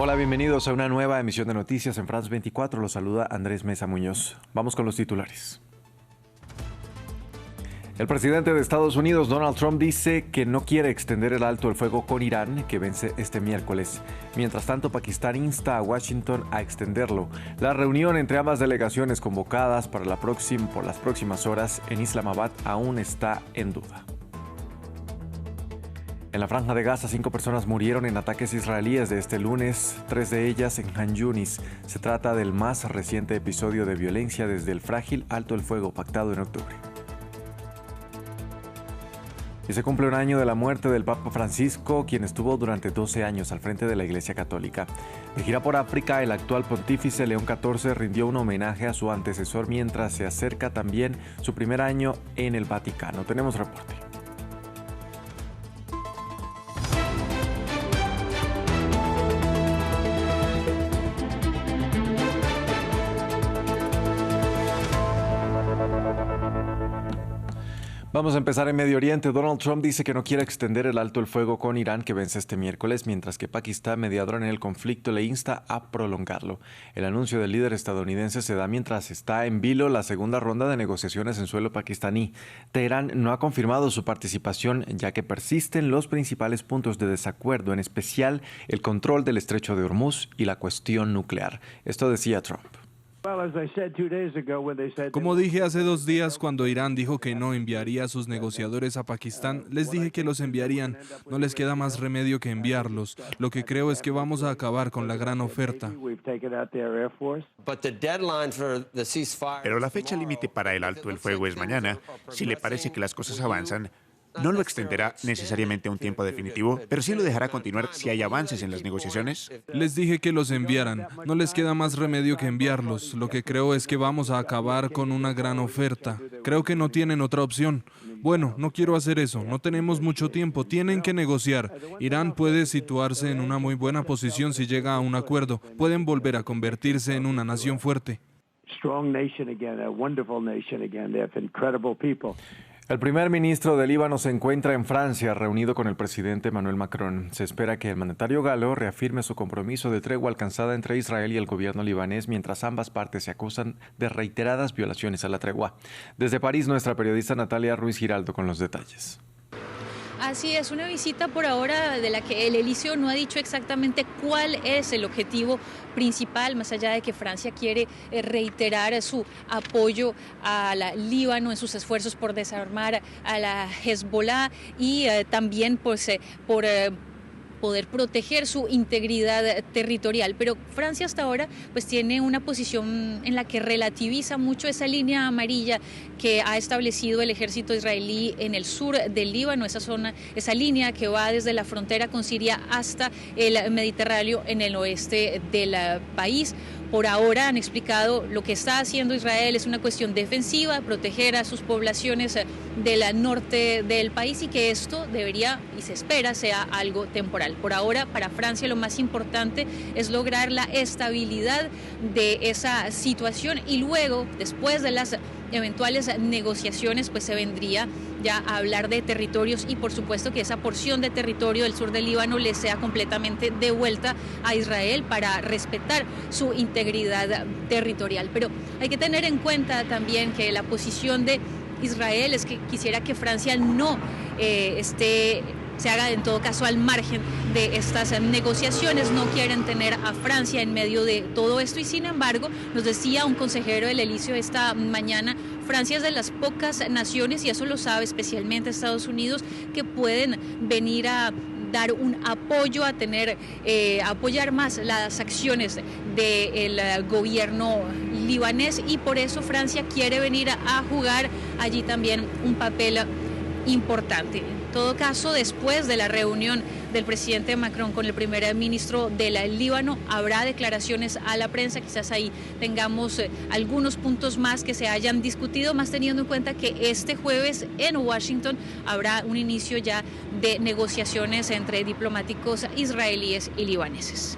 Hola, bienvenidos a una nueva emisión de Noticias en France 24. Los saluda Andrés Mesa Muñoz. Vamos con los titulares. El presidente de Estados Unidos, Donald Trump, dice que no quiere extender el alto el fuego con Irán, que vence este miércoles. Mientras tanto, Pakistán insta a Washington a extenderlo. La reunión entre ambas delegaciones convocadas por las próximas horas en Islamabad aún está en duda. En la Franja de Gaza, 5 personas murieron en ataques israelíes de este lunes, 3 de ellas en Han Yunis. Se trata del más reciente episodio de violencia desde el frágil alto el fuego pactado en octubre. Y se cumple un año de la muerte del Papa Francisco, quien estuvo durante 12 años al frente de la Iglesia Católica. De gira por África, el actual pontífice León XIV rindió un homenaje a su antecesor mientras se acerca también su primer año en el Vaticano. Tenemos reporte. Vamos a empezar en Medio Oriente. Donald Trump dice que no quiere extender el alto el fuego con Irán, que vence este miércoles, mientras que Pakistán, mediador en el conflicto, le insta a prolongarlo. El anuncio del líder estadounidense se da mientras está en vilo la segunda ronda de negociaciones en suelo pakistaní. Teherán no ha confirmado su participación, ya que persisten los principales puntos de desacuerdo, en especial el control del estrecho de Hormuz y la cuestión nuclear. Esto decía Trump. Como dije hace 2 días cuando Irán dijo que no enviaría a sus negociadores a Pakistán, les dije que los enviarían. No les queda más remedio que enviarlos. Lo que creo es que vamos a acabar con la gran oferta. Pero la fecha límite para el alto el fuego es mañana. Si le parece que las cosas avanzan, no lo extenderá necesariamente a un tiempo definitivo, pero sí lo dejará continuar si hay avances en las negociaciones. Les dije que los enviaran. No les queda más remedio que enviarlos. Lo que creo es que vamos a acabar con una gran oferta. Creo que no tienen otra opción. Bueno, no quiero hacer eso. No tenemos mucho tiempo. Tienen que negociar. Irán puede situarse en una muy buena posición si llega a un acuerdo. Pueden volver a convertirse en una nación fuerte. El primer ministro de Líbano se encuentra en Francia, reunido con el presidente Emmanuel Macron. Se espera que el mandatario galo reafirme su compromiso de tregua alcanzada entre Israel y el gobierno libanés, mientras ambas partes se acusan de reiteradas violaciones a la tregua. Desde París, nuestra periodista Natalia Ruiz Giraldo con los detalles. Así es, una visita por ahora de la que el Elíseo no ha dicho exactamente cuál es el objetivo principal, más allá de que Francia quiere reiterar su apoyo al Líbano en sus esfuerzos por desarmar a la Hezbollah y también pues, por poder proteger su integridad territorial. Pero Francia hasta ahora pues tiene una posición en la que relativiza mucho esa línea amarilla que ha establecido el ejército israelí en el sur del Líbano, esa zona, esa línea que va desde la frontera con Siria hasta el Mediterráneo en el oeste del país. Por ahora han explicado lo que está haciendo Israel es una cuestión defensiva, proteger a sus poblaciones del norte del país y que esto debería y se espera sea algo temporal. Por ahora, para Francia lo más importante es lograr la estabilidad de esa situación y luego, después de las eventuales negociaciones, pues se vendría ya a hablar de territorios y por supuesto que esa porción de territorio del sur del Líbano le sea completamente devuelta a Israel para respetar su integridad territorial. Pero hay que tener en cuenta también que la posición de Israel es que quisiera que Francia no se haga en todo caso al margen de estas negociaciones, no quieren tener a Francia en medio de todo esto y sin embargo, nos decía un consejero del Elíseo esta mañana, Francia es de las pocas naciones, y eso lo sabe especialmente Estados Unidos, que pueden venir a dar un apoyo, a apoyar más las acciones del gobierno libanés y por eso Francia quiere venir a jugar allí también un papel importante. En todo caso, después de la reunión del presidente Macron con el primer ministro del Líbano, habrá declaraciones a la prensa, quizás ahí tengamos algunos puntos más que se hayan discutido, más teniendo en cuenta que este jueves en Washington habrá un inicio ya de negociaciones entre diplomáticos israelíes y libaneses.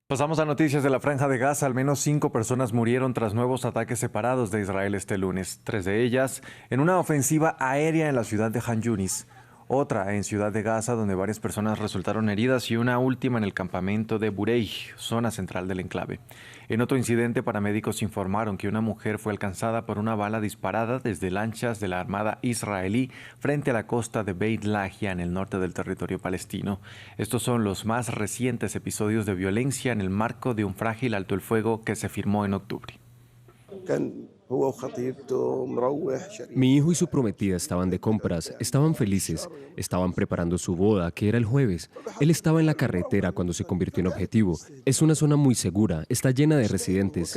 Pasamos a noticias de la Franja de Gaza. Al menos 5 personas murieron tras nuevos ataques separados de Israel este lunes. 3 de ellas en una ofensiva aérea en la ciudad de Han Yunis. otra en Ciudad de Gaza, donde varias personas resultaron heridas, y una última en el campamento de Bureij, zona central del enclave. En otro incidente, paramédicos informaron que una mujer fue alcanzada por una bala disparada desde lanchas de la Armada israelí frente a la costa de Beit Lahia, en el norte del territorio palestino. Estos son los más recientes episodios de violencia en el marco de un frágil alto el fuego que se firmó en octubre. Mi hijo y su prometida estaban de compras, estaban felices, estaban preparando su boda, que era el jueves. Él estaba en la carretera cuando se convirtió en objetivo. Es una zona muy segura, está llena de residentes.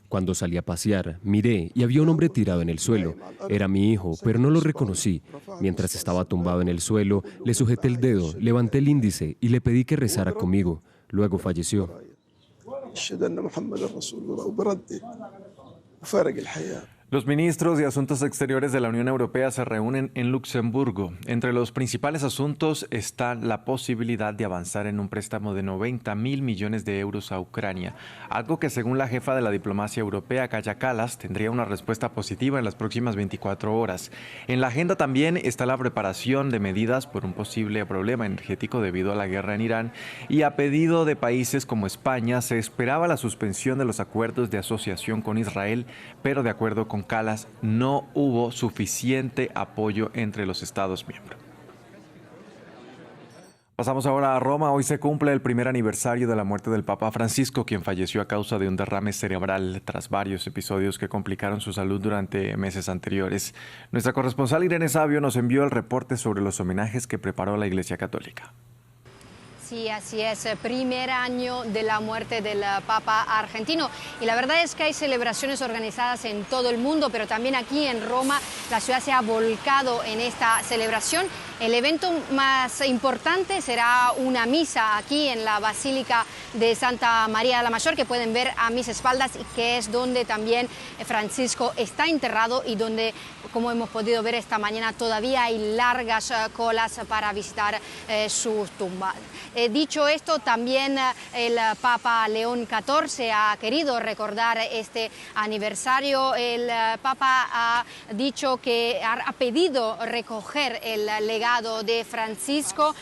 Cuando salí a pasear, miré y había un hombre tirado en el suelo. Era mi hijo, pero no lo reconocí. Mientras estaba tumbado en el suelo, le sujeté el dedo, levanté el índice y le pedí que rezara conmigo. Luego falleció. Los ministros de Asuntos Exteriores de la Unión Europea se reúnen en Luxemburgo. Entre los principales asuntos está la posibilidad de avanzar en un préstamo de 90.000 millones de euros a Ucrania, algo que, según la jefa de la diplomacia europea, Kaja Kallas, tendría una respuesta positiva en las próximas 24 horas. En la agenda también está la preparación de medidas por un posible problema energético debido a la guerra en Irán, y a pedido de países como España se esperaba la suspensión de los acuerdos de asociación con Israel, pero de acuerdo con Kallas, no hubo suficiente apoyo entre los Estados miembros. Pasamos ahora a Roma. Hoy se cumple el primer aniversario de la muerte del Papa Francisco, quien falleció a causa de un derrame cerebral tras varios episodios que complicaron su salud durante meses anteriores. Nuestra corresponsal Irene Savio nos envió el reporte sobre los homenajes que preparó la Iglesia Católica. Sí, así es, primer año de la muerte del Papa argentino, y la verdad es que hay celebraciones organizadas en todo el mundo, pero también aquí en Roma la ciudad se ha volcado en esta celebración. El evento más importante será una misa aquí en la Basílica de Santa María la Mayor, que pueden ver a mis espaldas, y que es donde también Francisco está enterrado y donde, como hemos podido ver esta mañana, todavía hay largas colas para visitar su tumba. Dicho esto, también el Papa León XIV ha querido recordar este aniversario. El Papa ha dicho que ha pedido recoger el legado de Francisco.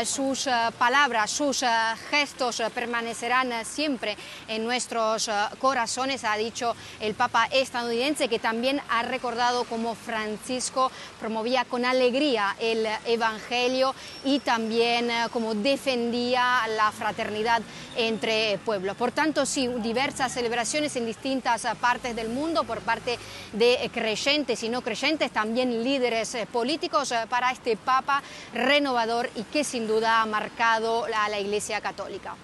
Sus palabras, sus gestos permanecerán siempre en nuestros corazones, ha dicho el Papa estadounidense, que también ha recordado cómo Francisco promovía con alegría el Evangelio y también cómo defendía la fraternidad entre pueblos. Por tanto, sí, diversas celebraciones en distintas partes del mundo por parte de creyentes y no creyentes, también líderes políticos, para este Papa renovador y que sin duda ha marcado a la Iglesia Católica.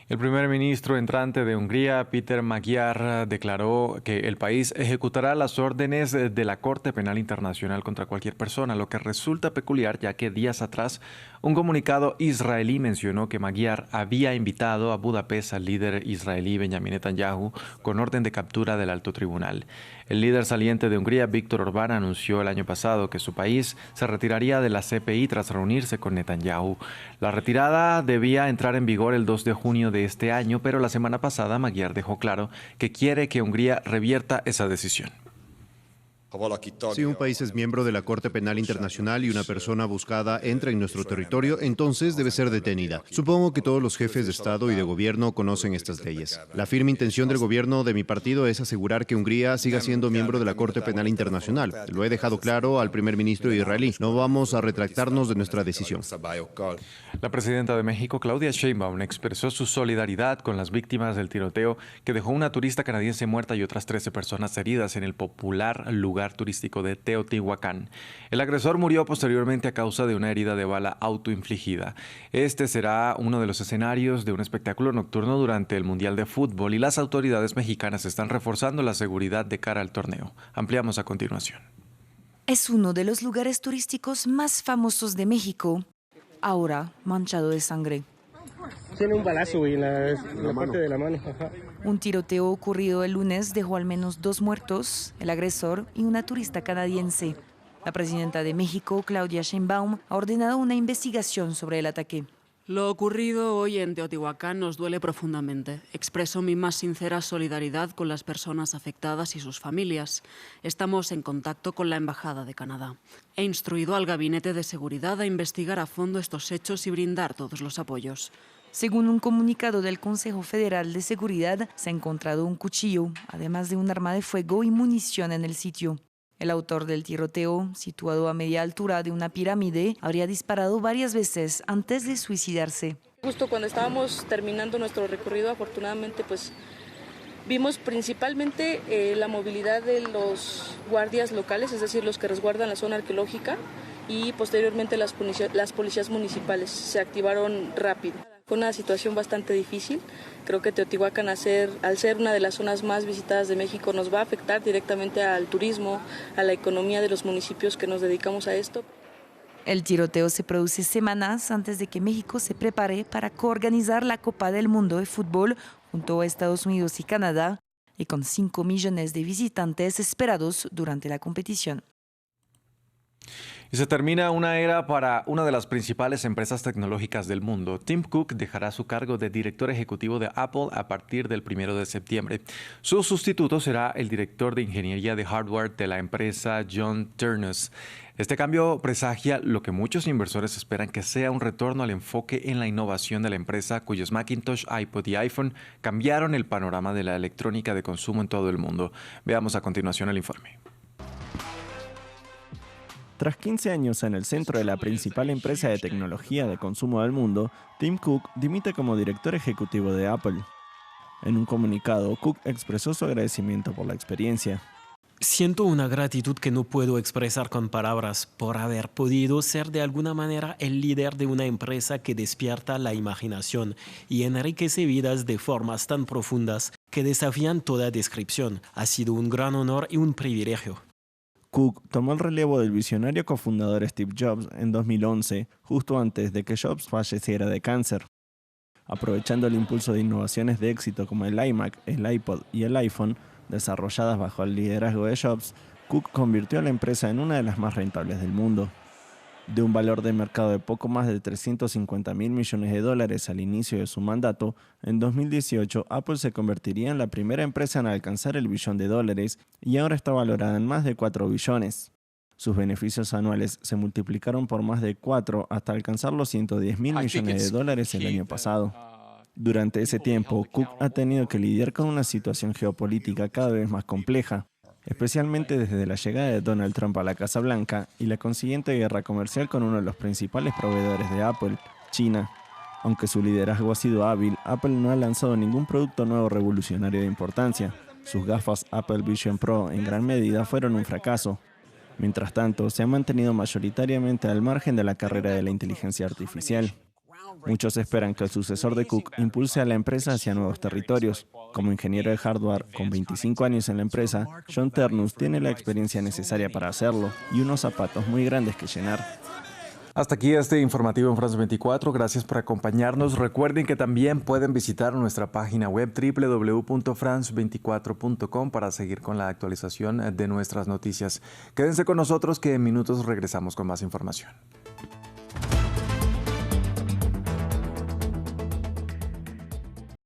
El primer ministro entrante de Hungría, Péter Magyar, declaró que el país ejecutará las órdenes de la Corte Penal Internacional contra cualquier persona, lo que resulta peculiar, ya que días atrás un comunicado israelí mencionó que Magyar había invitado a Budapest al líder israelí Benjamin Netanyahu con orden de captura del alto tribunal. El líder saliente de Hungría, Viktor Orbán, anunció el año pasado que su país se retiraría de la CPI tras reunirse con Netanyahu. La retirada debía entrar en vigor el 2 de junio de este año, pero la semana pasada Magyar dejó claro que quiere que Hungría revierta esa decisión. Si un país es miembro de la Corte Penal Internacional y una persona buscada entra en nuestro territorio, entonces debe ser detenida. Supongo que todos los jefes de Estado y de gobierno conocen estas leyes. La firme intención del gobierno de mi partido es asegurar que Hungría siga siendo miembro de la Corte Penal Internacional. Lo he dejado claro al primer ministro israelí. No vamos a retractarnos de nuestra decisión. La presidenta de México, Claudia Sheinbaum, expresó su solidaridad con las víctimas del tiroteo que dejó una turista canadiense muerta y otras 13 personas heridas en el popular lugar turístico de Teotihuacán. El agresor murió posteriormente a causa de una herida de bala autoinfligida. Este será uno de los escenarios de un espectáculo nocturno durante el Mundial de Fútbol, y las autoridades mexicanas están reforzando la seguridad de cara al torneo. Ampliamos a continuación. Es uno de los lugares turísticos más famosos de México, ahora manchado de sangre. Tiene un balazo en la parte de la mano. Ajá. Un tiroteo ocurrido el lunes dejó al menos 2 muertos, el agresor y una turista canadiense. La presidenta de México, Claudia Sheinbaum, ha ordenado una investigación sobre el ataque. Lo ocurrido hoy en Teotihuacán nos duele profundamente. Expreso mi más sincera solidaridad con las personas afectadas y sus familias. Estamos en contacto con la Embajada de Canadá. He instruido al Gabinete de Seguridad a investigar a fondo estos hechos y brindar todos los apoyos. Según un comunicado del Consejo Federal de Seguridad, se ha encontrado un cuchillo, además de un arma de fuego y munición en el sitio. El autor del tiroteo, situado a media altura de una pirámide, habría disparado varias veces antes de suicidarse. Justo cuando estábamos terminando nuestro recorrido, afortunadamente, vimos principalmente la movilidad de los guardias locales, es decir, los que resguardan la zona arqueológica, y posteriormente las policías municipales se activaron rápido. Fue una situación bastante difícil. Creo que Teotihuacán, al ser una de las zonas más visitadas de México, nos va a afectar directamente al turismo, a la economía de los municipios que nos dedicamos a esto. El tiroteo se produce semanas antes de que México se prepare para coorganizar la Copa del Mundo de Fútbol junto a Estados Unidos y Canadá, y con 5 millones de visitantes esperados durante la competición. Y se termina una era para una de las principales empresas tecnológicas del mundo. Tim Cook dejará su cargo de director ejecutivo de Apple a partir del 1 de septiembre. Su sustituto será el director de ingeniería de hardware de la empresa, John Ternus. Este cambio presagia lo que muchos inversores esperan que sea un retorno al enfoque en la innovación de la empresa, cuyos Macintosh, iPod y iPhone cambiaron el panorama de la electrónica de consumo en todo el mundo. Veamos a continuación el informe. Tras 15 años en el centro de la principal empresa de tecnología de consumo del mundo, Tim Cook dimite como director ejecutivo de Apple. En un comunicado, Cook expresó su agradecimiento por la experiencia. Siento una gratitud que no puedo expresar con palabras por haber podido ser de alguna manera el líder de una empresa que despierta la imaginación y enriquece vidas de formas tan profundas que desafían toda descripción. Ha sido un gran honor y un privilegio. Cook tomó el relevo del visionario cofundador Steve Jobs en 2011, justo antes de que Jobs falleciera de cáncer. Aprovechando el impulso de innovaciones de éxito como el iMac, el iPod y el iPhone, desarrolladas bajo el liderazgo de Jobs, Cook convirtió a la empresa en una de las más rentables del mundo. De un valor de mercado de poco más de $350 mil millones al inicio de su mandato, en 2018 Apple se convertiría en la primera empresa en alcanzar el $1 billón y ahora está valorada en más de 4 billones. Sus beneficios anuales se multiplicaron por más de 4 hasta alcanzar los $110 mil millones el año pasado. Durante ese tiempo, Cook ha tenido que lidiar con una situación geopolítica cada vez más compleja, especialmente desde la llegada de Donald Trump a la Casa Blanca y la consiguiente guerra comercial con uno de los principales proveedores de Apple, China. Aunque su liderazgo ha sido hábil, Apple no ha lanzado ningún producto nuevo revolucionario de importancia. Sus gafas Apple Vision Pro en gran medida fueron un fracaso. Mientras tanto, se ha mantenido mayoritariamente al margen de la carrera de la inteligencia artificial. Muchos esperan que el sucesor de Cook impulse a la empresa hacia nuevos territorios. Como ingeniero de hardware con 25 años en la empresa, John Ternus tiene la experiencia necesaria para hacerlo y unos zapatos muy grandes que llenar. Hasta aquí este informativo en France 24. Gracias por acompañarnos. Recuerden que también pueden visitar nuestra página web www.france24.com para seguir con la actualización de nuestras noticias. Quédense con nosotros que en minutos regresamos con más información.